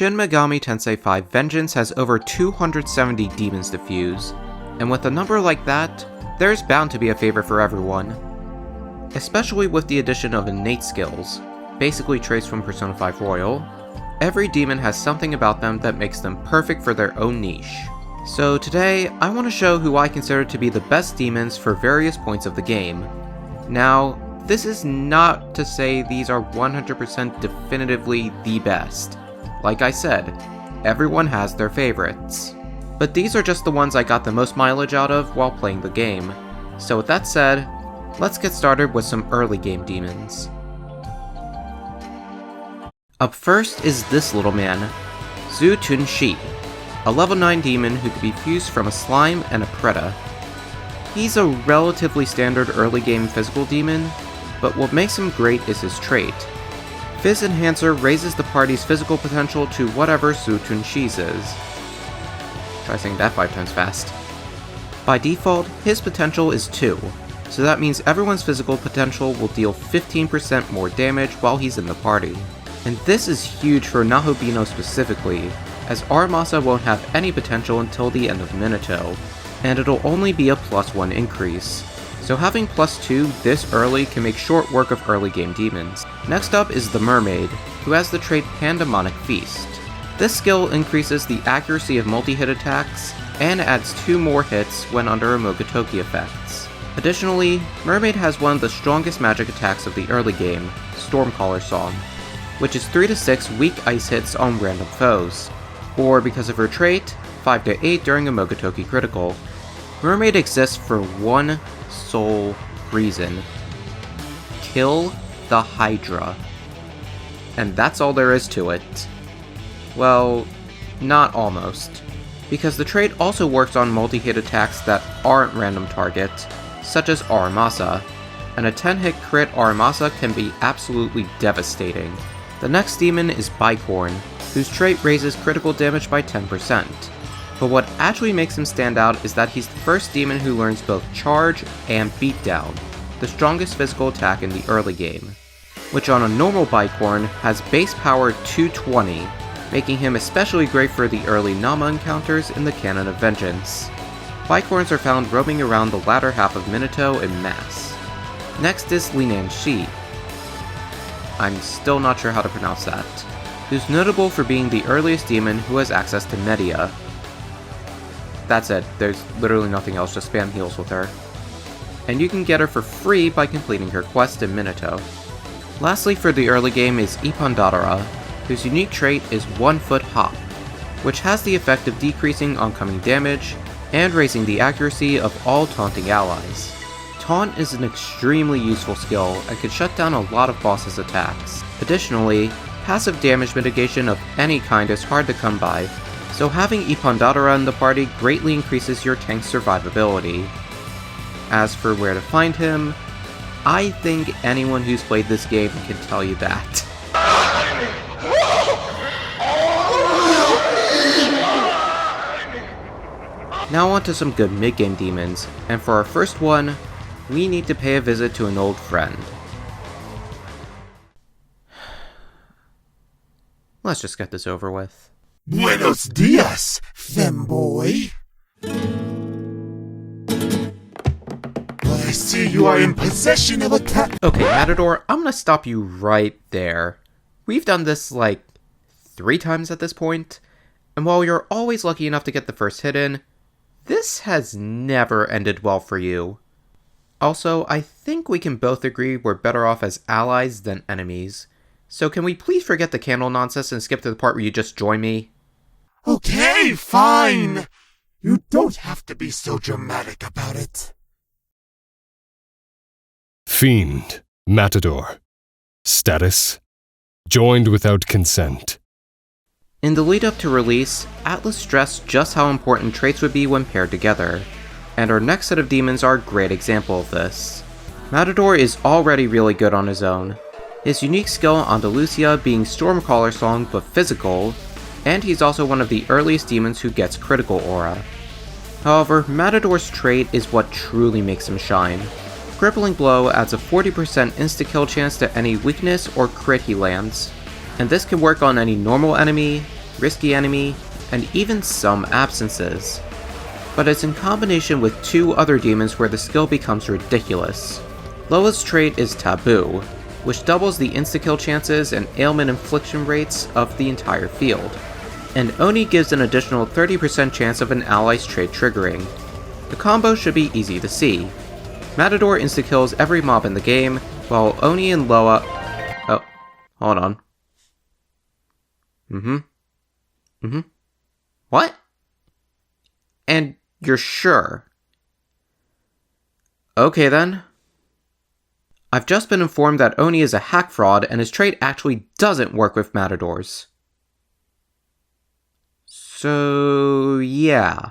Shin Megami Tensei 5 Vengeance has over 270 demons to fuse, and with a number like that, there's bound to be a favorite for everyone. Especially with the addition of innate skills, basically traits from Persona 5 Royal, every demon has something about them that makes them perfect for their own niche. So today, I want to show who I consider to be the best demons for various points of the game. Now, this is not to say these are 100% definitively the best. Like I said, everyone has their favorites. But these are just the ones I got the most mileage out of while playing the game. So with that said, let's get started with some early game demons. Up first is this little man, Kijutsushi, a level 9 demon who can be fused from a slime and a preta. He's a relatively standard early game physical demon, but what makes him great is his trait. Fizz Enhancer raises the party's physical potential to whatever Kijutsushi's is. Try saying that 5 times fast. By default, his potential is 2, so that means everyone's physical potential will deal 15% more damage while he's in the party. And this is huge for Nahobino specifically, as Aramasa won't have any potential until the end of Minato, and it'll only be a +1 increase. So having +2 this early can make short work of early game demons. Next up is the Mermaid, who has the trait Pandemonic Feast. This skill increases the accuracy of multi-hit attacks, and adds 2 more hits when under Mogotoki effects. Additionally, Mermaid has one of the strongest magic attacks of the early game, Stormcaller Song, which is 3 to 6 weak ice hits on random foes, or because of her trait, 5 to 8 during a Mogotoki critical. Mermaid exists for one sole reason: kill the Hydra. And that's all there is to it. Well, not almost, because the trait also works on multi-hit attacks that aren't random targets, such as Aramasa, and a 10-hit crit Aramasa can be absolutely devastating. The next demon is Bicorn, whose trait raises critical damage by 10%. But what actually makes him stand out is that he's the first demon who learns both Charge and Beatdown, the strongest physical attack in the early game, which on a normal Bicorn has base power 220, making him especially great for the early Nama encounters in the canon of Vengeance. Bicorns are found roaming around the latter half of Minato en masse. Next is Linan Shi. I'm still not sure how to pronounce that, who's notable for being the earliest demon who has access to Media. That's it, there's literally nothing else, just spam heals with her. And you can get her for free by completing her quest in Minato. Lastly for the early game is Ippondatara, whose unique trait is 1-foot hop, which has the effect of decreasing oncoming damage and raising the accuracy of all taunting allies. Taunt is an extremely useful skill and can shut down a lot of bosses' attacks. Additionally, passive damage mitigation of any kind is hard to come by, so having Ippondatara in the party greatly increases your tank's survivability. As for where to find him, I think anyone who's played this game can tell you that. Now on to some good mid-game demons, and for our first one, we need to pay a visit to an old friend. Let's just get this over with. Buenos dias, femboy. I see you are in possession of a cat. Okay, Matador, I'm gonna stop you right there. We've done this like 3 times at this point, and while you're always lucky enough to get the first hit in, this has never ended well for you. Also, I think we can both agree we're better off as allies than enemies. So can we please forget the candle nonsense and skip to the part where you just join me? Okay, fine. You don't have to be so dramatic about it. Fiend, Matador. Status: joined without consent. In the lead up to release, Atlus stressed just how important traits would be when paired together, and our next set of demons are a great example of this. Matador is already really good on his own, his unique skill Andalusia being Stormcaller Song but physical, and he's also one of the earliest demons who gets critical aura. However, Matador's trait is what truly makes him shine. Crippling Blow adds a 40% insta-kill chance to any weakness or crit he lands, and this can work on any normal enemy, risky enemy, and even some absences. But it's in combination with 2 other demons where the skill becomes ridiculous. Loa's trait is Taboo, which doubles the insta-kill chances and ailment infliction rates of the entire field. And Oni gives an additional 30% chance of an ally's trait triggering. The combo should be easy to see. Matador insta-kills every mob in the game, while Oni and Loa... Oh, hold on. What? And you're sure? Okay then. I've just been informed that Oni is a hack fraud and his trait actually doesn't work with Matadors. So yeah,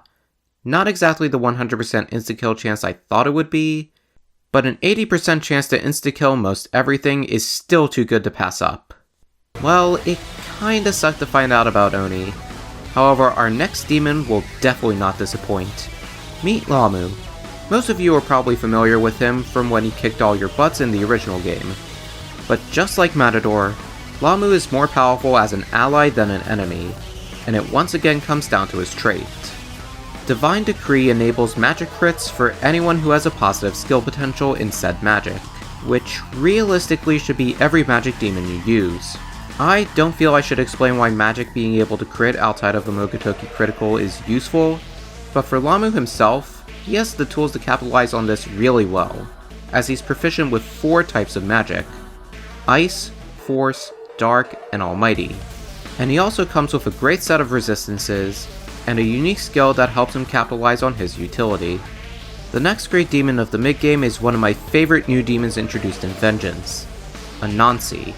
not exactly the 100% insta-kill chance I thought it would be, but an 80% chance to insta-kill most everything is still too good to pass up. Well, it kinda sucked to find out about Oni. However, our next demon will definitely not disappoint. Meet Lamu. Most of you are probably familiar with him from when he kicked all your butts in the original game. But just like Matador, Lamu is more powerful as an ally than an enemy, and it once again comes down to his trait. Divine Decree enables magic crits for anyone who has a positive skill potential in said magic, which realistically should be every magic demon you use. I don't feel I should explain why magic being able to crit outside of the Mogatoki critical is useful, but for Lamu himself, he has the tools to capitalize on this really well, as he's proficient with 4 types of magic: Ice, Force, Dark, and Almighty. And he also comes with a great set of resistances, and a unique skill that helps him capitalize on his utility. The next great demon of the mid-game is one of my favorite new demons introduced in Vengeance, Anansi.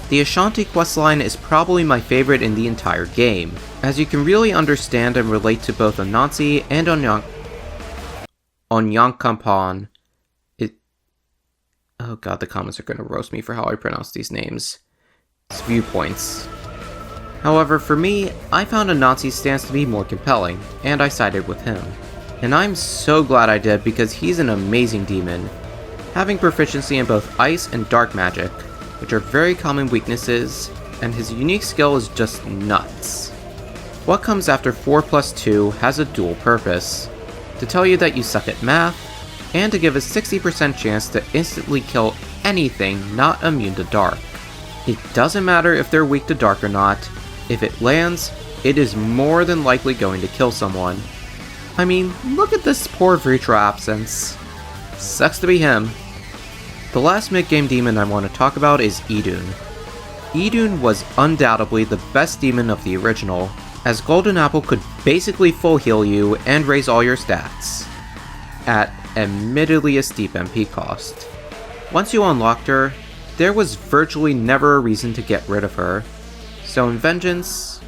The Ashanti questline is probably my favorite in the entire game, as you can really understand and relate to both Anansi and Onyankampan. Oh god, the comments are gonna roast me for how I pronounce these names. It's viewpoints. However, for me, I found Anansi's stance to be more compelling, and I sided with him. And I'm so glad I did because he's an amazing demon, having proficiency in both ice and dark magic, which are very common weaknesses, and his unique skill is just nuts. What comes after 4+2 has a dual purpose: to tell you that you suck at math, and to give a 60% chance to instantly kill anything not immune to dark. It doesn't matter if they're weak to dark or not, if it lands, it is more than likely going to kill someone. I mean, look at this poor Vritra absence. Sucks to be him. The last mid-game demon I want to talk about is Idun. Idun was undoubtedly the best demon of the original, as Golden Apple could basically full heal you and raise all your stats, at admittedly a steep MP cost. Once you unlocked her, there was virtually never a reason to get rid of her, so in Vengeance,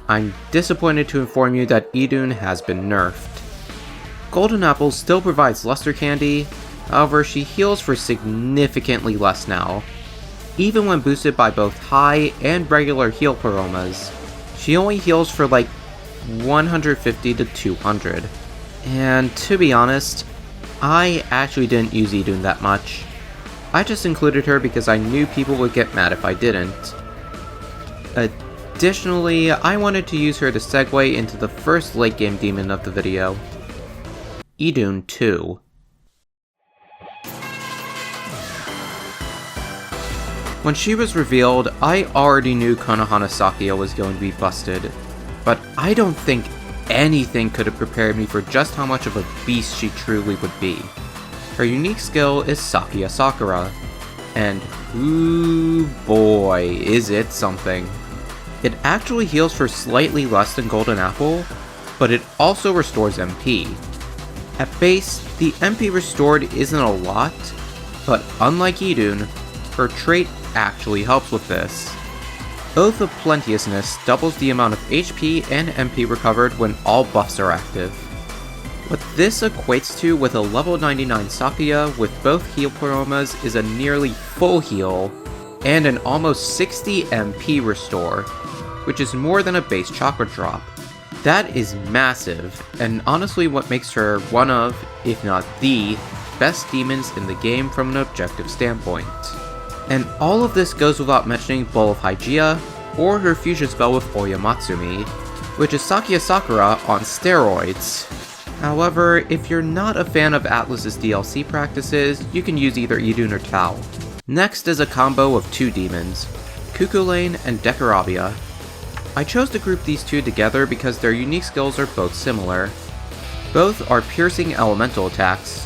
I'm disappointed to inform you that Idun has been nerfed. Golden Apple still provides luster candy, however she heals for significantly less now. Even when boosted by both high and regular heal paromas, she only heals for like 150 to 200. And to be honest, I actually didn't use Idun that much. I just included her because I knew people would get mad if I didn't. Additionally, I wanted to use her to segue into the first late game demon of the video, Idun 2. When she was revealed, I already knew Konohana Sakuya was going to be busted, but I don't think anything could have prepared me for just how much of a beast she truly would be. Her unique skill is Sakuya Sakura, and ooh boy, is it something. It actually heals for slightly less than Golden Apple, but it also restores MP. At base, the MP restored isn't a lot, but unlike Idun, her trait actually helps with this. Oath of Plenteousness doubles the amount of HP and MP recovered when all buffs are active. What this equates to with a level 99 Sakuya with both heal paromas is a nearly full heal, and an almost 60 MP restore, which is more than a base chakra drop. That is massive, and honestly what makes her one of, if not the, best demons in the game from an objective standpoint. And all of this goes without mentioning Bowl of Hygeia, or her fusion spell with Oya Matsumi, which is Sakuya Sakura on steroids. However, if you're not a fan of Atlus's DLC practices, you can use either Idun or Tao. Next is a combo of two demons, Cuchulainn and Decarabia. I chose to group these two together because their unique skills are both similar. Both are piercing elemental attacks.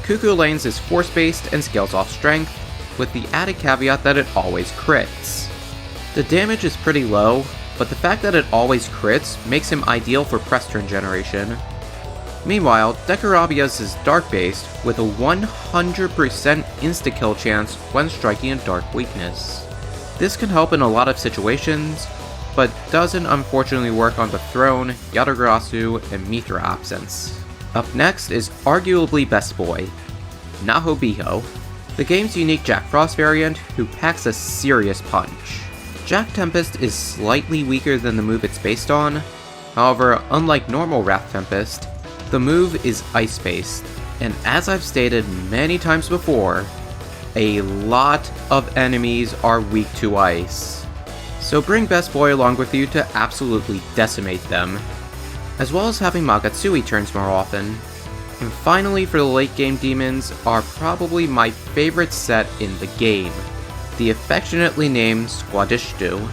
Cuchulainn's is force-based and scales off strength, with the added caveat that it always crits. The damage is pretty low, but the fact that it always crits makes him ideal for press turn generation. Meanwhile, Decarabia's is dark-based, with a 100% insta-kill chance when striking a dark weakness. This can help in a lot of situations, but doesn't unfortunately work on the Throne, Yatagarasu, and Mithra absence. Up next is arguably best boy, Nahobiho, the game's unique Jack Frost variant who packs a serious punch. Jack Tempest is slightly weaker than the move it's based on, however, unlike normal Wrath Tempest, the move is ice-based, and as I've stated many times before, a lot of enemies are weak to ice. So bring Best Boy along with you to absolutely decimate them, as well as having Magatsui turns more often. And finally, for the late game demons, are probably my favorite set in the game, the affectionately named Squadishtu.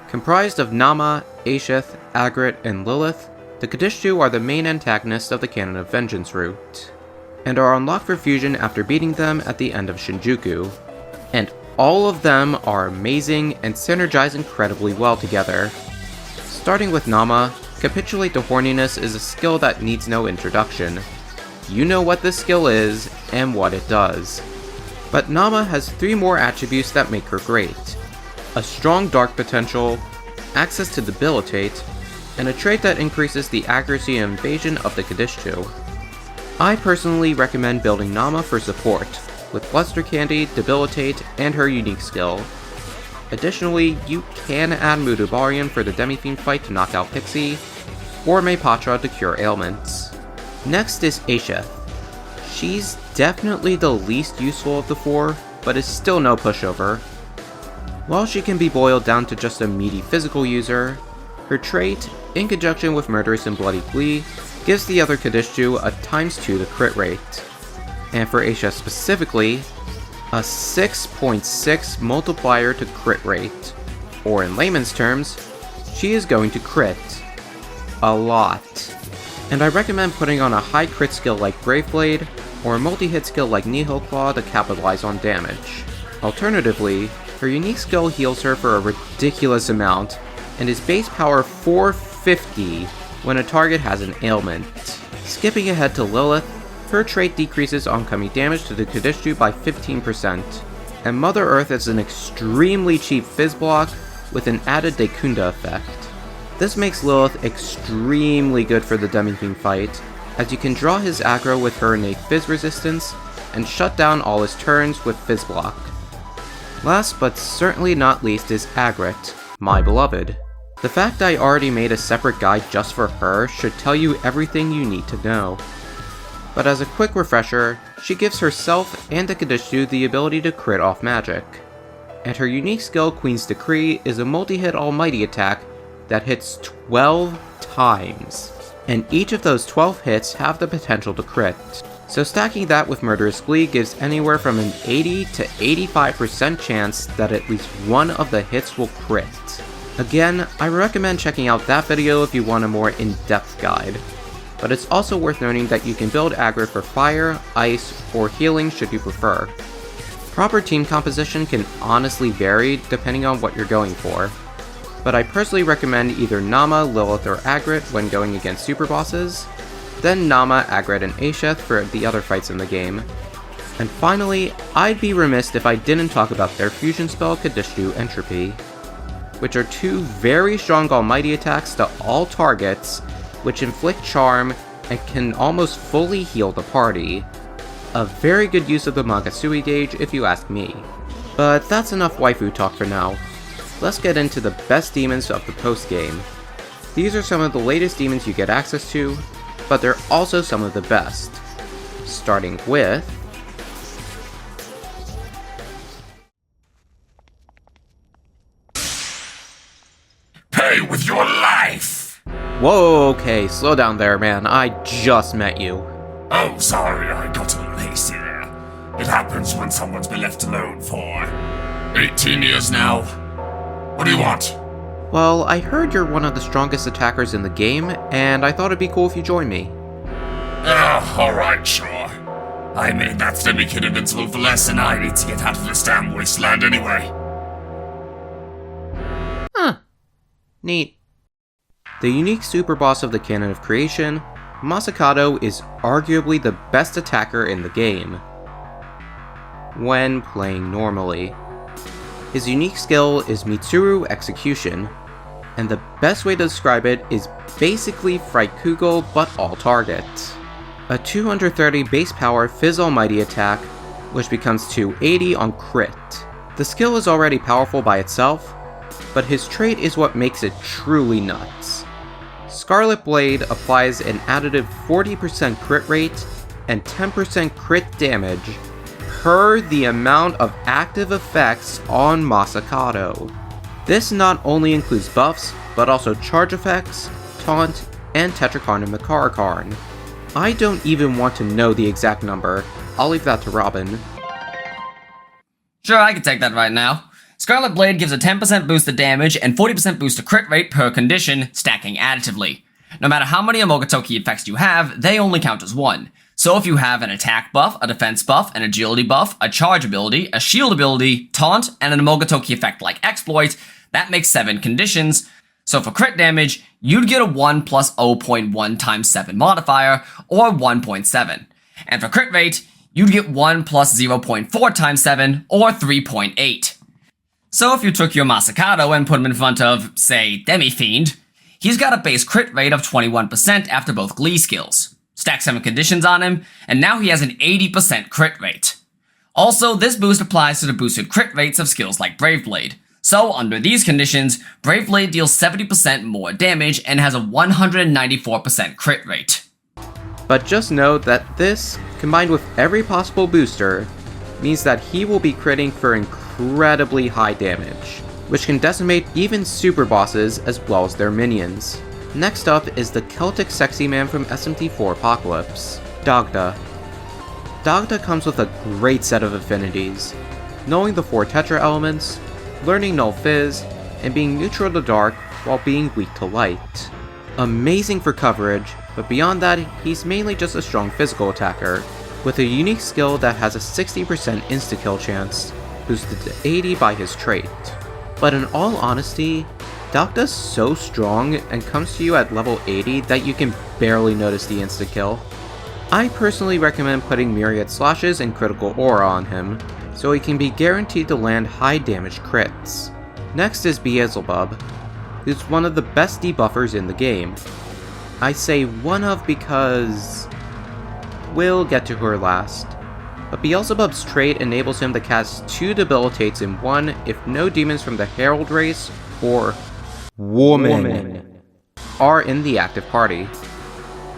Comprised of Nama, Aeshith, Agrit, and Lilith, the Kadishtu are the main antagonists of the Canon of Vengeance route, and are unlocked for fusion after beating them at the end of Shinjuku. And all of them are amazing and synergize incredibly well together. Starting with Nama, Capitulate to Horniness is a skill that needs no introduction. You know what this skill is, and what it does. But Nama has 3 more attributes that make her great. A strong dark potential, access to Debilitate, and a trait that increases the accuracy and evasion of the Kadishtu. I personally recommend building Nama for support, with Bluster Candy, Debilitate, and her unique skill. Additionally, you can add Mudubarian for the Demi-Fiend fight to knock out Pixie, or Meipatra to cure ailments. Next is Aeshith. She's definitely the least useful of the 4, but is still no pushover. While she can be boiled down to just a meaty physical user, her trait, in conjunction with Murderous and Bloody Glee, gives the other Kadishtu a ×2 the crit rate. And for Aeshith specifically, a 6.6 multiplier to crit rate, or in layman's terms, she is going to crit. A lot. And I recommend putting on a high crit skill like Graveblade, or a multi-hit skill like Nihil Claw to capitalize on damage. Alternatively, her unique skill heals her for a ridiculous amount, and is base power 450 when a target has an ailment. Skipping ahead to Lilith, her trait decreases oncoming damage to the Kadishtu by 15%, and Mother Earth is an extremely cheap fizz block with an added Dekunda effect. This makes Lilith extremely good for the Demi-Fiend fight, as you can draw his aggro with her innate fizz resistance, and shut down all his turns with fizz block. Last but certainly not least is Agrit, my beloved. The fact I already made a separate guide just for her should tell you everything you need to know. But as a quick refresher, she gives herself and the Kadishtu the ability to crit off magic. And her unique skill, Queen's Decree, is a multi-hit almighty attack that hits 12 times. And each of those 12 hits have the potential to crit. So stacking that with Murderous Glee gives anywhere from an 80 to 85% chance that at least one of the hits will crit. Again, I recommend checking out that video if you want a more in-depth guide. But it's also worth noting that you can build Agrit for fire, ice, or healing should you prefer. Proper team composition can honestly vary depending on what you're going for, but I personally recommend either Nama, Lilith, or Agrit when going against super bosses, then Nama, Agrit, and Aeshith for the other fights in the game. And finally, I'd be remiss if I didn't talk about their fusion spell Kadishtu Entropy, which are 2 very strong almighty attacks to all targets, which inflict charm and can almost fully heal the party. A very good use of the Magatsui gauge if you ask me. But that's enough waifu talk for now. Let's get into the best demons of the post-game. These are some of the latest demons you get access to, but they're also some of the best. Starting with away with your life! Whoa, okay, slow down there, man. I just met you. Oh, sorry, I got a little hasty there. It happens when someone's been left alone for 18 years now. What do you want? Well, I heard you're one of the strongest attackers in the game, and I thought it'd be cool if you joined me. Alright, sure. I made that semi kid invincible for less, and I need to get out of this damn wasteland anyway. Huh. Neat. The unique super boss of the canon of creation, Masakado is arguably the best attacker in the game when playing normally. His unique skill is Mitsuru Execution, and the best way to describe it is basically Frykugel but all target. A 230 base power Fizz Almighty attack, which becomes 280 on crit. The skill is already powerful by itself, but his trait is what makes it truly nuts. Scarlet Blade applies an additive 40% crit rate and 10% crit damage per the amount of active effects on Masakado. This not only includes buffs, but also charge effects, taunt, and Tetrakarn and Makarakarn. I don't even want to know the exact number. I'll leave that to Robin. Sure, I can take that right now. Scarlet Blade gives a 10% boost to damage and 40% boost to crit rate per condition, stacking additively. No matter how many Amogotoki effects you have, they only count as one. So if you have an attack buff, a defense buff, an agility buff, a charge ability, a shield ability, taunt, and an Amogotoki effect like exploit, that makes 7 conditions. So for crit damage, you'd get a 1 plus 0.1 times 7 modifier, or 1.7. And for crit rate, you'd get 1 plus 0.4 times 7, or 3.8. So if you took your Masakado and put him in front of, say, Demi-Fiend, he's got a base crit rate of 21% after both Glee skills. Stack 7 conditions on him, and now he has an 80% crit rate. Also, this boost applies to the boosted crit rates of skills like Brave Blade. So, under these conditions, Brave Blade deals 70% more damage and has a 194% crit rate. But just know that this, combined with every possible booster, means that he will be critting for incredibly high damage, which can decimate even super bosses as well as their minions. Next up is the Celtic sexy man from SMT4 Apocalypse, Dagda. Dagda comes with a great set of affinities, knowing the 4 Tetra elements, learning Null Fizz, and being neutral to dark while being weak to light. Amazing for coverage, but beyond that, he's mainly just a strong physical attacker, with a unique skill that has a 60% insta-kill chance, boosted to 80 by his trait. But in all honesty, Dagda's so strong and comes to you at level 80 that you can barely notice the insta-kill. I personally recommend putting Myriad Slashes and Critical Aura on him, so he can be guaranteed to land high damage crits. Next is Beelzebub, who's one of the best debuffers in the game. I say one of because we'll get to her last. But Beelzebub's trait enables him to cast 2 debilitates in one if no demons from the Herald race or woman are in the active party.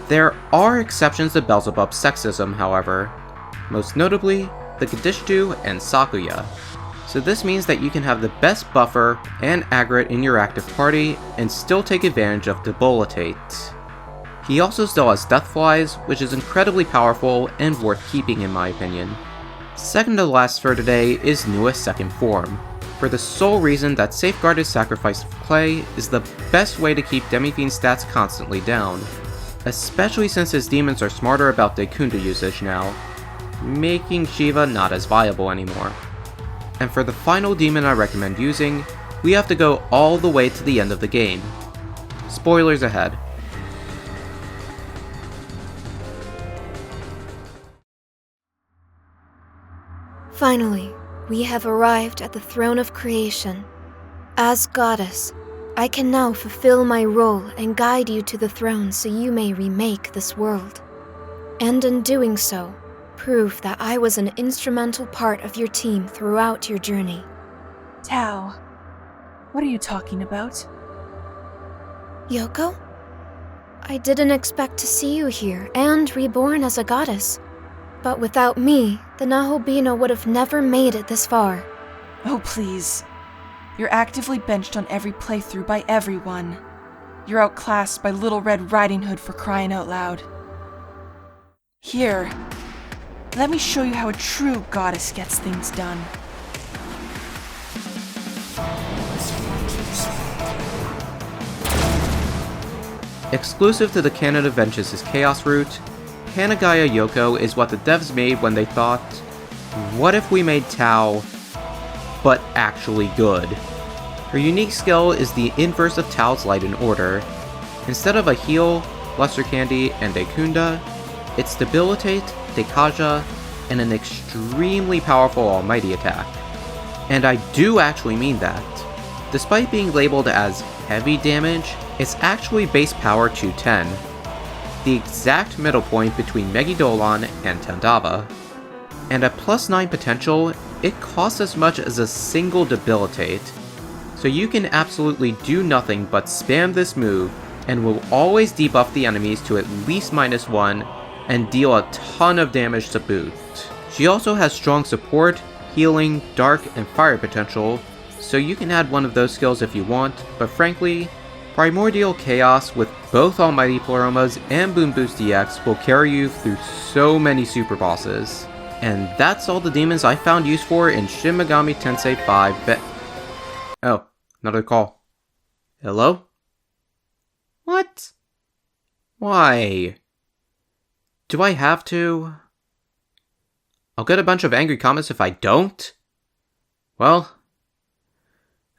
There are exceptions to Beelzebub's sexism, however, most notably the Kadishtu and Sakuya. So this means that you can have the best buffer and aggro in your active party and still take advantage of Debilitate. He also still has Deathflies, which is incredibly powerful and worth keeping in my opinion. Second to last for today is Nua's second form, for the sole reason that Safeguarded Sacrifice of Clay is the best way to keep Demi-Fiend's stats constantly down, especially since his demons are smarter about Dekunda usage now, making Shiva not as viable anymore. And for the final demon I recommend using, we have to go all the way to the end of the game. Spoilers ahead. Finally, we have arrived at the throne of creation. As goddess, I can now fulfill my role and guide you to the throne so you may remake this world. And in doing so, prove that I was an instrumental part of your team throughout your journey. Tao, what are you talking about? Yoko? I didn't expect to see you here and reborn as a goddess. But without me, the Nahobino would have never made it this far. Oh, please. You're actively benched on every playthrough by everyone. You're outclassed by Little Red Riding Hood for crying out loud. Here, let me show you how a true goddess gets things done. Exclusive to the canon of Vengeance's Chaos route, Anonymus Yoko is what the devs made when they thought, what if we made Tao, but actually good? Her unique skill is the inverse of Tao's Light and Order. Instead of a heal, Luster Candy, and a Kunda, it's Debilitate, Dekaja, and an extremely powerful Almighty attack. And I do actually mean that. Despite being labeled as heavy damage, it's actually base power 210, the exact middle point between Megidolon and Tandava. And at plus 9 potential, it costs as much as a single Debilitate, so you can absolutely do nothing but spam this move and will always debuff the enemies to at least -1 and deal a ton of damage to boot. She also has strong support, healing, dark, and fire potential, so you can add one of those skills if you want, but frankly, Primordial Chaos with both Almighty Pleromas and Boom Boost DX will carry you through so many super bosses. And that's all the demons I found use for in Shin Megami Tensei 5 Oh, another call. Hello? What? Why? Do I have to? I'll get a bunch of angry comments if I don't? Well,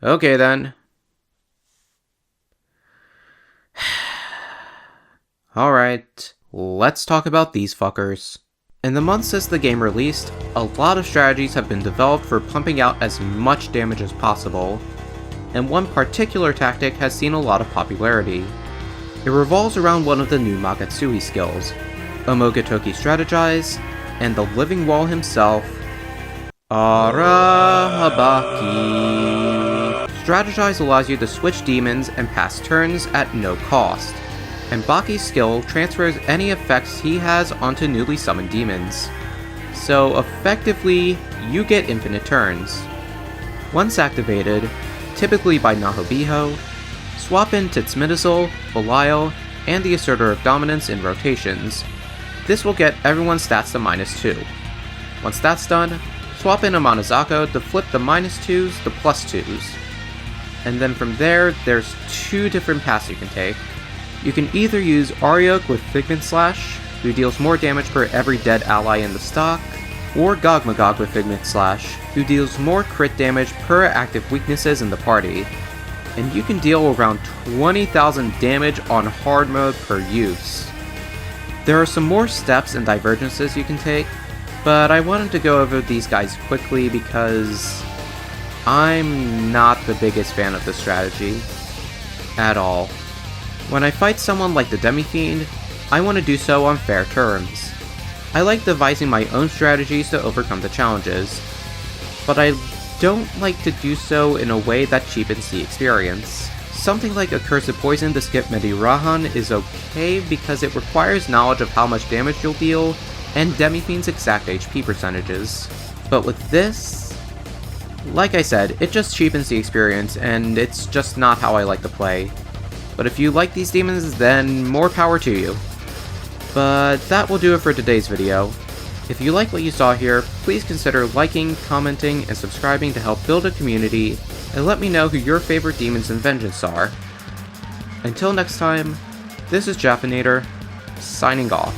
okay then. Alright, let's talk about these fuckers. In the months since the game released, a lot of strategies have been developed for pumping out as much damage as possible, and one particular tactic has seen a lot of popularity. It revolves around one of the new Magatsuhi skills, Omogatoki Strategize, and the Living Wall himself, Arahabaki. Strategize allows you to switch demons and pass turns at no cost, and Baki's skill transfers any effects he has onto newly summoned demons. So effectively, you get infinite turns. Once activated, typically by Nahobiho, swap in Titsmitazole, Belial, and the Assertor of Dominance in rotations. This will get everyone's stats to -2. Once that's done, swap in a Monozako to flip the -2s to +2s. And then from there, there's 2 different paths you can take. You can either use Ariok with Figment Slash, who deals more damage per every dead ally in the stock, or Gogmagog with Figment Slash, who deals more crit damage per active weaknesses in the party. And you can deal around 20,000 damage on hard mode per use. There are some more steps and divergences you can take, but I wanted to go over these guys quickly because I'm not the biggest fan of this strategy at all. When I fight someone like the Demi-Fiend, I want to do so on fair terms. I like devising my own strategies to overcome the challenges, but I don't like to do so in a way that cheapens the experience. Something like Accursed Poison to skip Medirahan is okay because it requires knowledge of how much damage you'll deal and Demi-Fiend's exact HP percentages. But with this, like I said, it just cheapens the experience and it's just not how I like to play. But if you like these demons, then more power to you. But that will do it for today's video. If you like what you saw here, please consider liking, commenting, and subscribing to help build a community, and let me know who your favorite demons in Vengeance are. Until next time, this is Jaffinator, signing off.